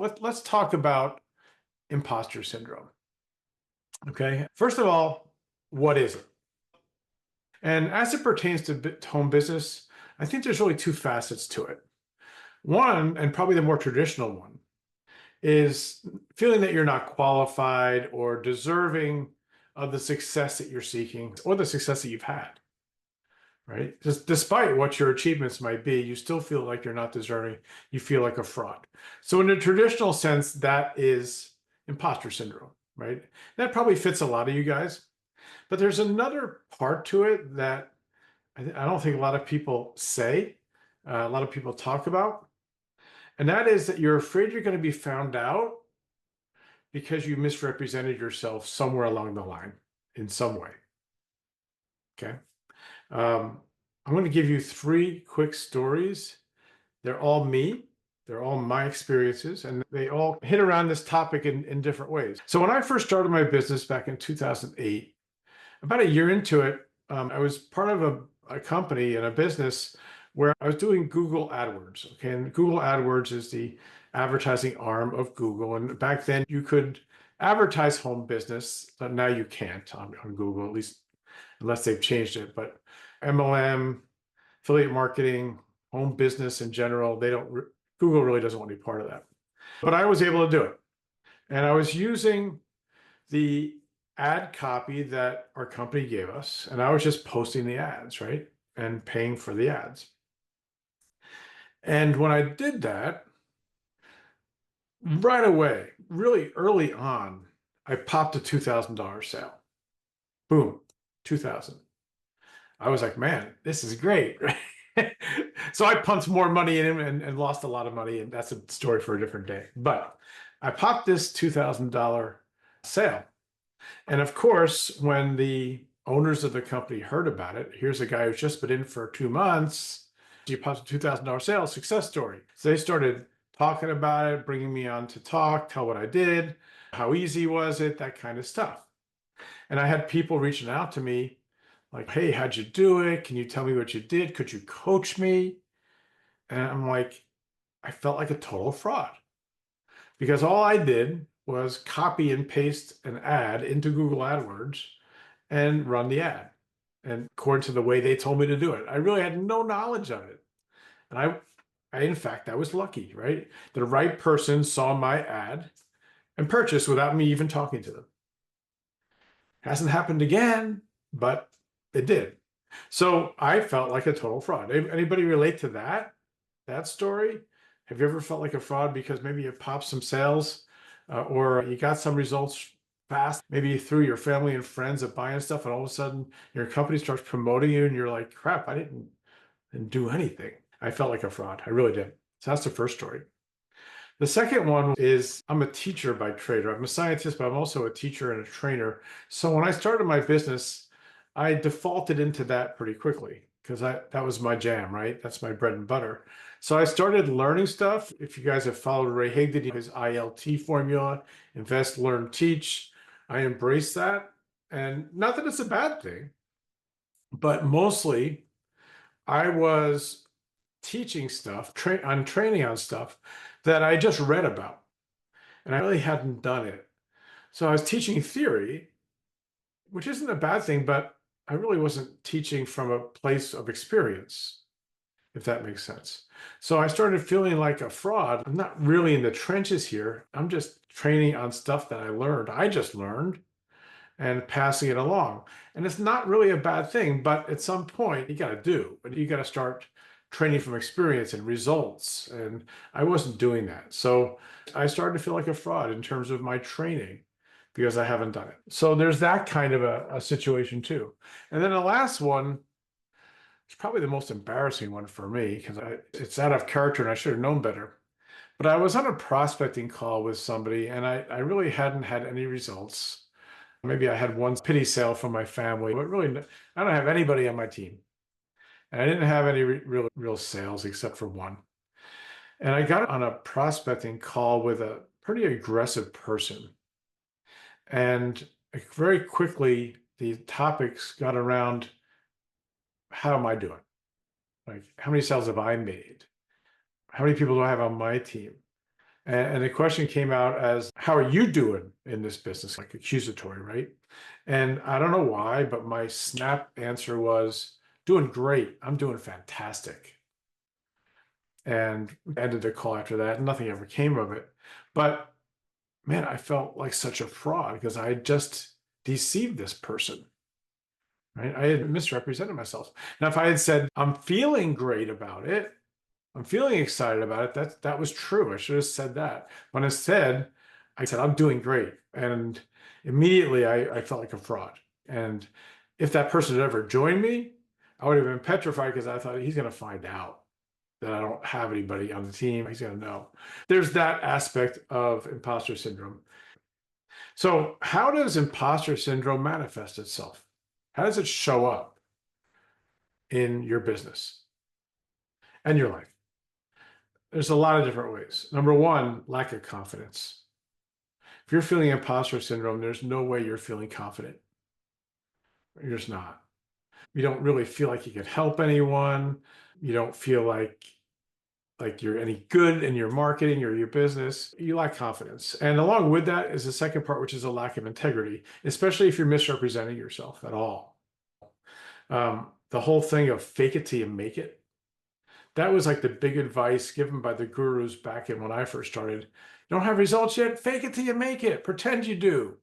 Let's talk about imposter syndrome. Okay. First of all, what is it? And as it pertains to home business, I think there's really two facets to it. One, and probably the more traditional one, is feeling that you're not qualified or deserving of the success that you're seeking or the success that you've had, right? Just despite what your achievements might be, you still feel like you're not deserving. You feel like a fraud. So in a traditional sense, that is imposter syndrome, right? That probably fits a lot of you guys. But there's another part to it that I don't think a lot of people say, a lot of people talk about, and that is that you're afraid you're going to be found out because you misrepresented yourself somewhere along the line in some way. Okay. Um, I'm going to give you three quick stories. They're all me. They're all my experiences, and they all hit around this topic in different ways. So when I first started my business back in 2008, about a year into it, I was part of a company and a business where I was doing Google AdWords. Okay, and Google AdWords is the advertising arm of Google. And back then, you could advertise home business, but now you can't on Google, at least unless they've changed it. But MLM, affiliate marketing, home business in general, they don't. Google really doesn't want any part of that. But I was able to do it, and I was using the ad copy that our company gave us, and I was just posting the ads, right? And paying for the ads. And when I did that, right away, really early on, I popped a $2,000 sale. Boom, 2000. I was like, man, this is great. So I pumped more money in him and lost a lot of money. And that's a story for a different day. But I popped this $2,000 sale. And of course, when the owners of the company heard about it, here's a guy who's just been in for 2 months. You popped a $2,000 sales success story. So they started talking about it, bringing me on to talk, tell what I did, how easy was it, that kind of stuff. And I had people reaching out to me like, hey, how'd you do it? Can you tell me what you did? Could you coach me? And I'm like, I felt like a total fraud because all I did was copy and paste an ad into Google AdWords and run the ad. And according to the way they told me to do it, I really had no knowledge of it. And in fact, I was lucky, right? The right person saw my ad and purchased without me even talking to them. Hasn't happened again, but it did. So I felt like a total fraud. Anybody relate to that story? Have you ever felt like a fraud because maybe you popped some sales or you got some results fast, maybe through your family and friends of buying stuff, and all of a sudden your company starts promoting you and you're like, crap, I didn't do anything. I felt like a fraud. I really did. So that's the first story. The second one is I'm a teacher by trade. I'm a scientist, but I'm also a teacher and a trainer. So when I started my business, I defaulted into that pretty quickly because that was my jam, right? That's my bread and butter. So I started learning stuff. If you guys have followed Ray Higdon, his ILT formula, invest, learn, teach, I embrace that. And not that it's a bad thing, but mostly I was teaching stuff, on training on stuff that I just read about, and I really hadn't done it. So I was teaching theory, which isn't a bad thing, but I really wasn't teaching from a place of experience, if that makes sense. So I started feeling like a fraud. I'm not really in the trenches here. I'm just training on stuff that I just learned, and passing it along. And it's not really a bad thing, but at some point you got to do, but you got to start training from experience and results. And I wasn't doing that. So I started to feel like a fraud in terms of my training because I haven't done it. So there's that kind of a situation too. And then the last one is probably the most embarrassing one for me because it's out of character and I should have known better. But I was on a prospecting call with somebody and I really hadn't had any results. Maybe I had one pity sale from my family, but really, I don't have anybody on my team. And I didn't have any real sales except for one. And I got on a prospecting call with a pretty aggressive person. And very quickly, the topics got around how am I doing? Like, how many sales have I made? How many people do I have on my team? And the question came out as, how are you doing in this business? Like accusatory, right? And I don't know why, but my snap answer was, doing great. I'm doing fantastic. And ended the call after that. Nothing ever came of it. But man, I felt like such a fraud because I had just deceived this person, right? I had misrepresented myself. Now, if I had said, I'm feeling great about it, I'm feeling excited about it, that was true. I should have said that. When instead, I said, I'm doing great. And immediately I felt like a fraud. And if that person had ever joined me, I would have been petrified because I thought he's going to find out that I don't have anybody on the team. He's going to know. There's that aspect of imposter syndrome. So, how does imposter syndrome manifest itself? How does it show up in your business and your life? There's a lot of different ways. Number one, lack of confidence. If you're feeling imposter syndrome, there's no way you're feeling confident. You're just not. You don't really feel like you can help anyone. You don't feel like you're any good in your marketing or your business. You lack confidence. And along with that is the second part, which is a lack of integrity, especially if you're misrepresenting yourself at all. The whole thing of fake it till you make it. That was like the big advice given by the gurus back in when I first started. You don't have results yet? Fake it till you make it. Pretend you do.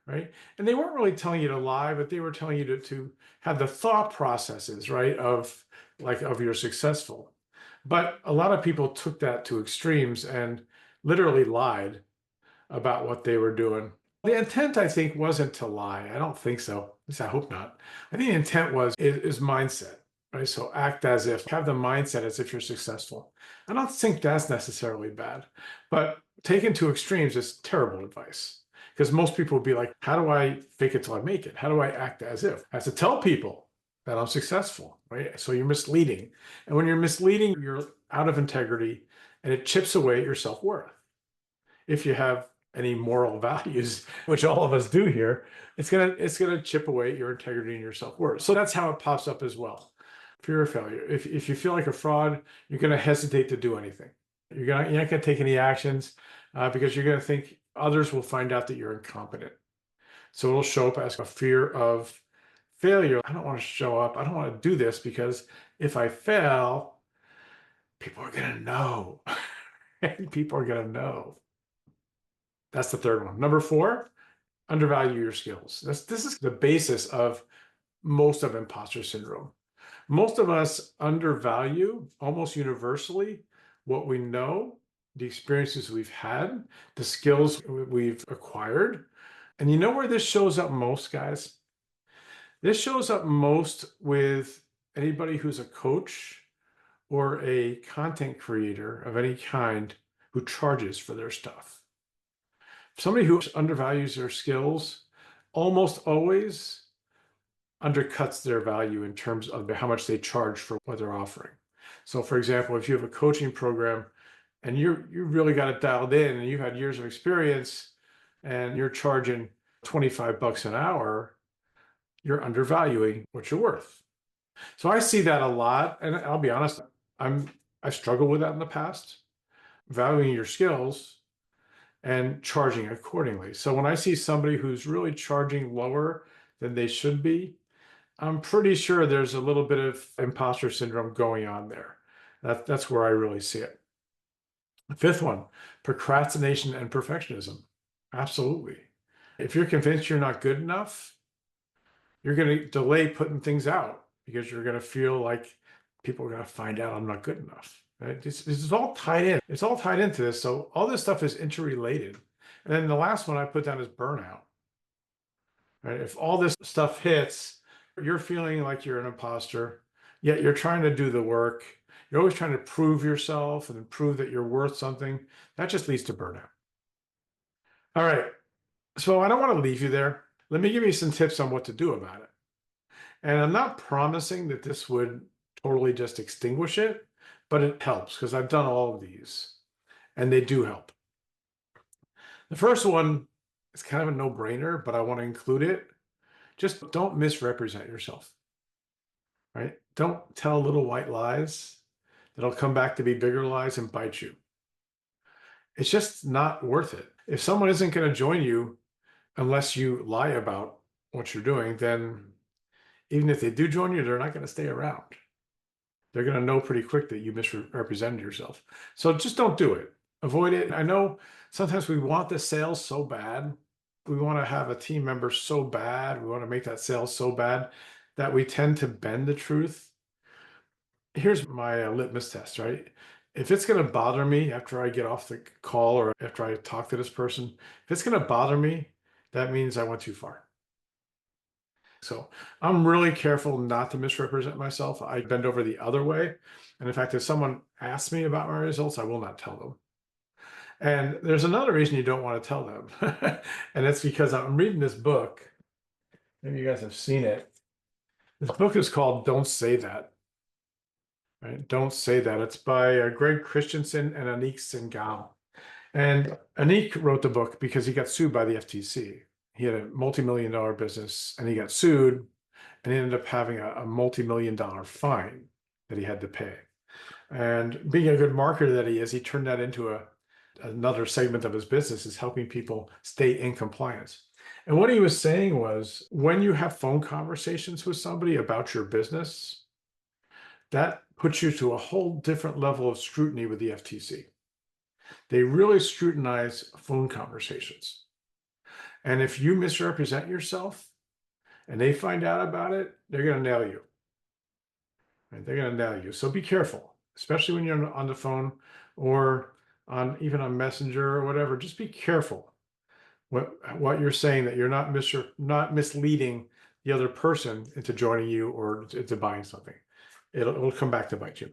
Right. And they weren't really telling you to lie, but they were telling you to have the thought processes, right, of you're successful. But a lot of people took that to extremes and literally lied about what they were doing. The intent, I think, wasn't to lie. I don't think so. At least I hope not. I think the intent is mindset, right? So act as if, have the mindset as if you're successful. I don't think that's necessarily bad, but taken to extremes is terrible advice. Because most people would be like, how do I fake it till I make it? How do I act as if? I have to tell people that I'm successful, right? So you're misleading. And when you're misleading, you're out of integrity and it chips away at your self-worth. If you have any moral values, which all of us do here, it's gonna chip away at your integrity and your self-worth. So that's how it pops up as well. Fear of failure. If you feel like a fraud, you're gonna hesitate to do anything. You're not gonna take any actions because you're gonna think others will find out that you're incompetent. So it'll show up as a fear of failure. I don't want to show up. I don't want to do this because if I fail, people are gonna know. People are gonna know. That's the third one. Number four, undervalue your skills. This is the basis of most of imposter syndrome. Most of us undervalue almost universally what we know, the experiences we've had, the skills we've acquired. And you know where this shows up most, guys? This shows up most with anybody who's a coach or a content creator of any kind who charges for their stuff. Somebody who undervalues their skills almost always undercuts their value in terms of how much they charge for what they're offering. So, for example, if you have a coaching program and you really got it dialed in and you've had years of experience and you're charging 25 bucks an hour, you're undervaluing what you're worth. So I see that a lot, and I'll be honest, I struggled with that in the past, valuing your skills and charging accordingly. So when I see somebody who's really charging lower than they should be, I'm pretty sure there's a little bit of imposter syndrome going on there. That's where I really see it. The fifth one, procrastination and perfectionism. Absolutely. If you're convinced you're not good enough, you're going to delay putting things out because you're going to feel like people are going to find out I'm not good enough. Right? This is all tied in. It's all tied into this. So all this stuff is interrelated. And then the last one I put down is burnout. Right? If all this stuff hits, you're feeling like you're an imposter, yet you're trying to do the work. You're always trying to prove yourself and prove that you're worth something. That just leads to burnout. All right. So I don't want to leave you there. Let me give you some tips on what to do about it. And I'm not promising that this would totally just extinguish it, but it helps because I've done all of these and they do help. The first one is kind of a no-brainer, but I want to include it. Just don't misrepresent yourself, right? Don't tell little white lies that'll come back to be bigger lies and bite you. It's just not worth it. If someone isn't going to join you unless you lie about what you're doing, then even if they do join you, they're not going to stay around. They're going to know pretty quick that you misrepresented yourself. So just don't do it. Avoid it. I know sometimes we want the sales so bad. We want to have a team member so bad. We want to make that sale so bad that we tend to bend the truth. Here's my litmus test, right? If it's going to bother me after I get off the call or after I talk to this person, if it's going to bother me, that means I went too far. So I'm really careful not to misrepresent myself. I bend over the other way. And in fact, if someone asks me about my results, I will not tell them. And there's another reason you don't want to tell them. And it's because I'm reading this book. Maybe you guys have seen it. This book is called Don't Say That. Right? Don't Say That. It's by Greg Christensen and Anik Singhal. And Anik wrote the book because he got sued by the FTC. He had a multi-million-dollar business and he got sued and he ended up having a multi-million-dollar fine that he had to pay. And being a good marketer that he is, he turned that into another segment of his business is helping people stay in compliance. And what he was saying was when you have phone conversations with somebody about your business, that puts you to a whole different level of scrutiny with the FTC. They really scrutinize phone conversations. And if you misrepresent yourself and they find out about it, they're going to nail you. Right? They're going to nail you. So be careful, especially when you're on the phone or on even on Messenger or whatever. Just be careful what you're saying, that you're not misleading the other person into joining you or into buying something. It'll come back to bite you.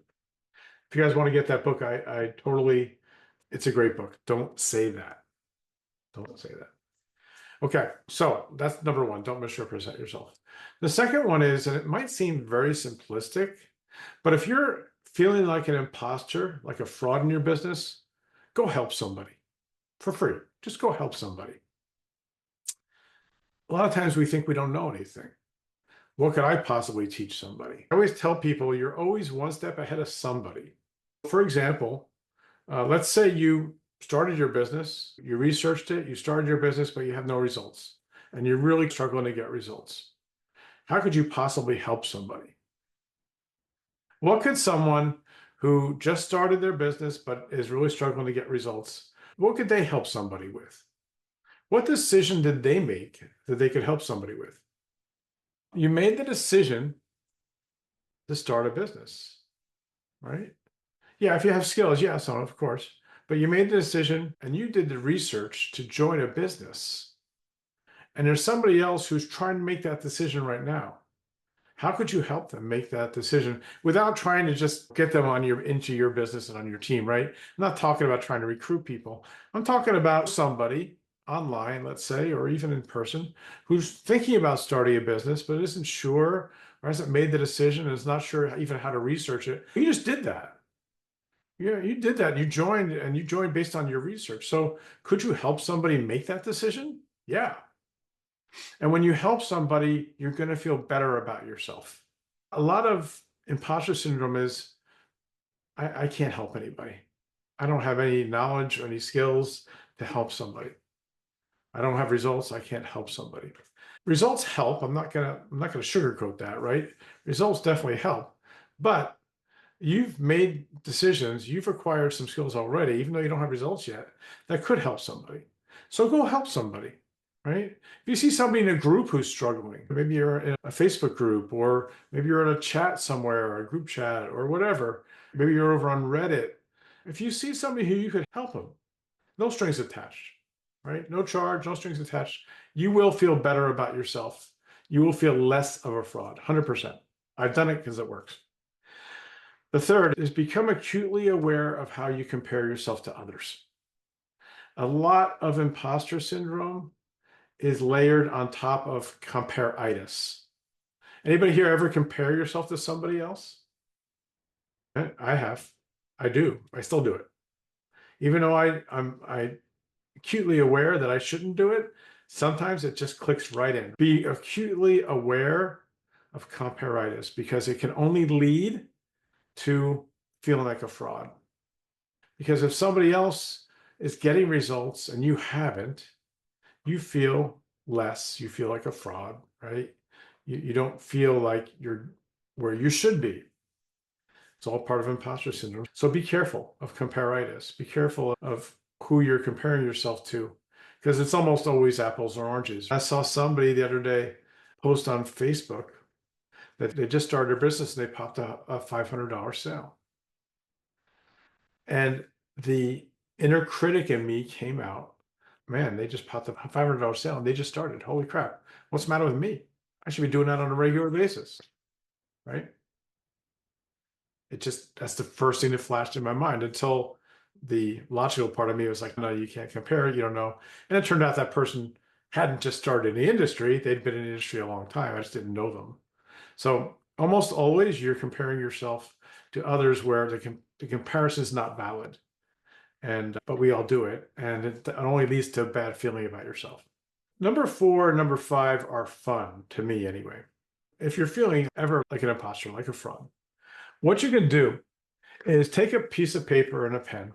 If you guys want to get that book, I totally, it's a great book. Don't say that. Don't say that. Okay, so that's number one. Don't misrepresent yourself. The second one is, and it might seem very simplistic, but if you're feeling like an imposter, like a fraud in your business, go help somebody for free. Just go help somebody. A lot of times we think we don't know anything. What could I possibly teach somebody? I always tell people you're always one step ahead of somebody. For example, let's say you started your business, you researched it, you started your business, but you have no results, and you're really struggling to get results. How could you possibly help somebody? What could someone who just started their business but is really struggling to get results, what could they help somebody with? What decision did they make that they could help somebody with? You made the decision to start a business, right? Yeah, if you have skills, yeah, so of course. But you made the decision and you did the research to join a business. And there's somebody else who's trying to make that decision right now. How could you help them make that decision without trying to just get them into your business and on your team, right? I'm not talking about trying to recruit people. I'm talking about somebody online, let's say, or even in person, who's thinking about starting a business, but isn't sure or hasn't made the decision and is not sure even how to research it. You just did that. Yeah, you did that. You joined based on your research. So could you help somebody make that decision? Yeah. And when you help somebody, you're going to feel better about yourself. A lot of imposter syndrome is I can't help anybody. I don't have any knowledge or any skills to help somebody. I don't have results. I can't help somebody. Results help. I'm not gonna sugarcoat that, right? Results definitely help. But you've made decisions, you've acquired some skills already, even though you don't have results yet, that could help somebody. So go help somebody, right? If you see somebody in a group who's struggling, maybe you're in a Facebook group, or maybe you're in a chat somewhere, or a group chat, or whatever, maybe you're over on Reddit. If you see somebody who you could help them, no strings attached, right? No charge, no strings attached. You will feel better about yourself. You will feel less of a fraud, 100%. I've done it because it works. The third is become acutely aware of how you compare yourself to others. A lot of imposter syndrome is layered on top of compare-itis. Anybody here ever compare yourself to somebody else? I have. I do. I still do it. Even though I'm acutely aware that I shouldn't do it, sometimes it just clicks right in. Be acutely aware of compare-itis because it can only lead to feeling like a fraud. Because if somebody else is getting results and you haven't, you feel less, you feel like a fraud, right? You don't feel like you're where you should be. It's all part of imposter syndrome. So be careful of comparitis. Be careful of who you're comparing yourself to, because it's almost always apples or oranges. I saw somebody the other day post on Facebook that they just started a business and they popped a $500 sale. And the inner critic in me came out. Man, they just popped a $500 sale and they just started. Holy crap. What's the matter with me? I should be doing that on a regular basis, right? That's the first thing that flashed in my mind until the logical part of me was like, no, you can't compare it. You don't know. And it turned out that person hadn't just started in the industry. They'd been in the industry a long time. I just didn't know them. So almost always you're comparing yourself to others where the comparison is not valid. But we all do it. And it only leads to a bad feeling about yourself. Number 4 and number 5 are fun to me anyway. If you're feeling ever like an imposter, like a fraud, what you can do is take a piece of paper and a pen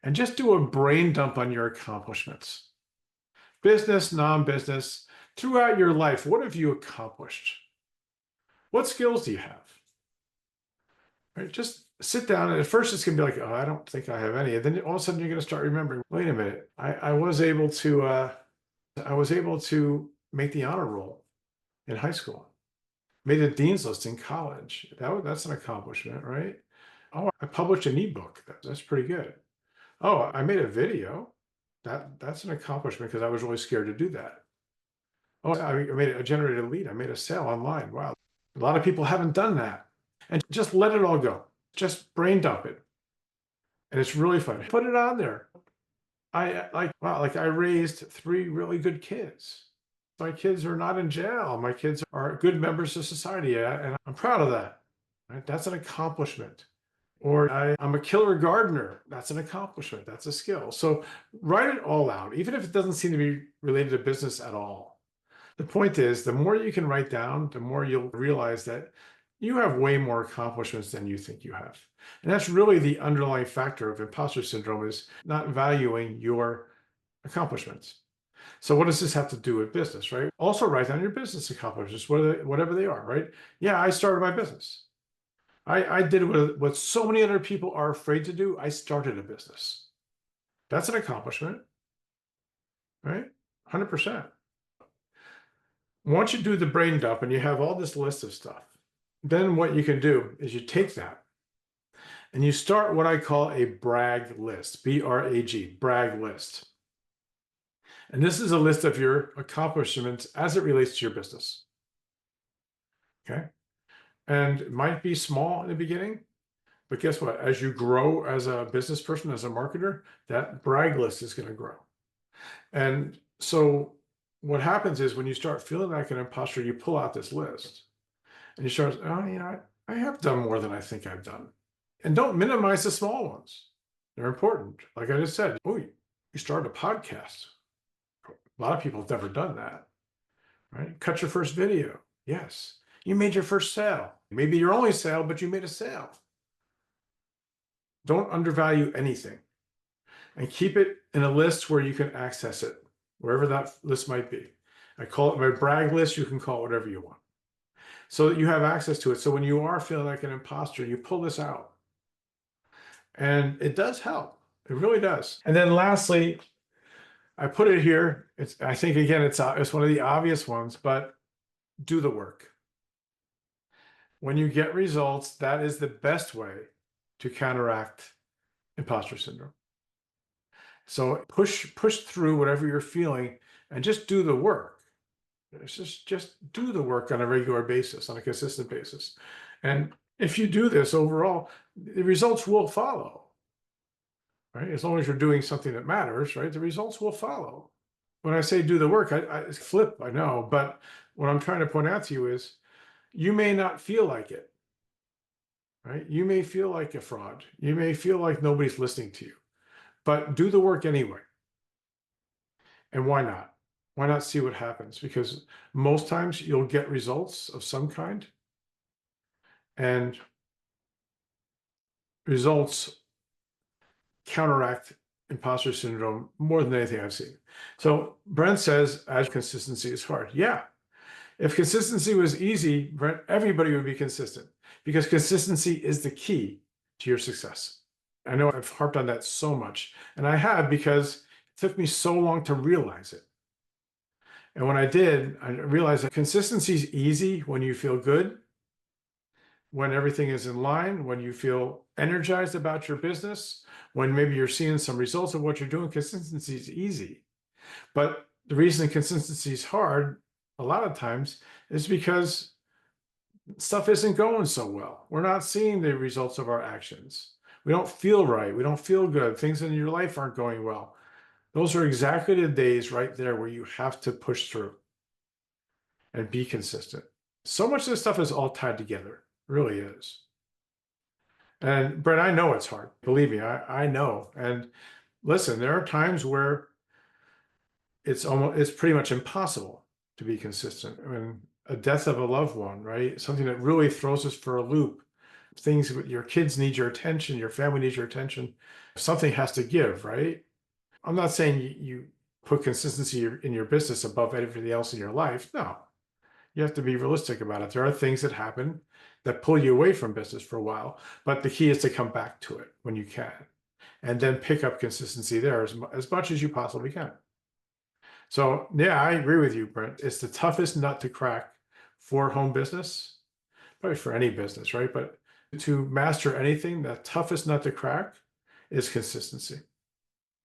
and just do a brain dump on your accomplishments. Business, non-business, throughout your life, what have you accomplished? What skills do you have? Right? Just sit down, and at first it's gonna be like, oh, I don't think I have any. And then all of a sudden you're gonna start remembering, wait a minute, I was able to make the honor roll in high school, made the dean's list in college. That's an accomplishment, right? Oh, I published an ebook. That's pretty good. Oh, I made a video. That's an accomplishment because I was really scared to do that. Oh, I generated a lead. I made a sale online. Wow. A lot of people haven't done that. And just let it all go. Just brain dump it. And it's really fun. Put it on there. I raised 3 really good kids. My kids are not in jail. My kids are good members of society, and I'm proud of that. Right? That's an accomplishment. Or I'm a killer gardener. That's an accomplishment. That's a skill. So write it all out, even if it doesn't seem to be related to business at all. The point is, the more you can write down, the more you'll realize that you have way more accomplishments than you think you have. And that's really the underlying factor of imposter syndrome, is not valuing your accomplishments. So what does this have to do with business, right? Also write down your business accomplishments, whatever they are, right? Yeah, I started my business. I did what so many other people are afraid to do. I started a business. That's an accomplishment, right? 100%. Once you do the brain dump and you have all this list of stuff, then what you can do is you take that and you start what I call a brag list, B-R-A-G, brag list. And this is a list of your accomplishments as it relates to your business. Okay. And it might be small in the beginning, but guess what? As you grow as a business person, as a marketer, that brag list is going to grow. And so what happens is when you start feeling like an imposter, you pull out this list and you start, oh, I have done more than I think I've done. And don't minimize the small ones. They're important. Like I just said, oh, you started a podcast. A lot of people have never done that, right? Cut your first video. Yes. You made your first sale. Maybe your only sale, but you made a sale. Don't undervalue anything, and keep it in a list where you can access it, wherever that list might be. I call it my brag list. You can call it whatever you want, so that you have access to it. So when you are feeling like an imposter, you pull this out, and it does help. It really does. And then lastly, I put it here. I think again, it's one of the obvious ones, but do the work. When you get results, that is the best way to counteract imposter syndrome. So push through whatever you're feeling and just do the work. It's just do the work on a regular basis, on a consistent basis. And if you do this overall, the results will follow, right? As long as you're doing something that matters, right? The results will follow. When I say do the work, I flip, I know, but what I'm trying to point out to you is you may not feel like it, right? You may feel like a fraud. You may feel like nobody's listening to you, but do the work anyway. And why not? Why not see what happens? Because most times you'll get results of some kind, and results counteract imposter syndrome more than anything I've seen. So Brent says, as consistency is hard. Yeah. If consistency was easy, Brent, everybody would be consistent because consistency is the key to your success. I know I've harped on that so much, and I have because it took me so long to realize it. And when I did, I realized that consistency is easy when you feel good, when everything is in line, when you feel energized about your business, when maybe you're seeing some results of what you're doing. Consistency is easy. But the reason consistency is hard a lot of times is because stuff isn't going so well. We're not seeing the results of our actions. We don't feel right. We don't feel good. Things in your life aren't going well. Those are exactly the days right there where you have to push through and be consistent. So much of this stuff is all tied together, it really is. And Brett, I know it's hard. Believe me, I know. And listen, there are times where it's pretty much impossible to be consistent. I mean, a death of a loved one, right? Something that really throws us for a loop. Things your kids need your attention, your family needs your attention. Something has to give, right? I'm not saying you put consistency in your business above everything else in your life. No, you have to be realistic about it. There are things that happen that pull you away from business for a while, but the key is to come back to it when you can, and then pick up consistency there as much as you possibly can. So yeah, I agree with you, Brent. It's the toughest nut to crack for home business, probably for any business, right? But to master anything, the toughest nut to crack is consistency.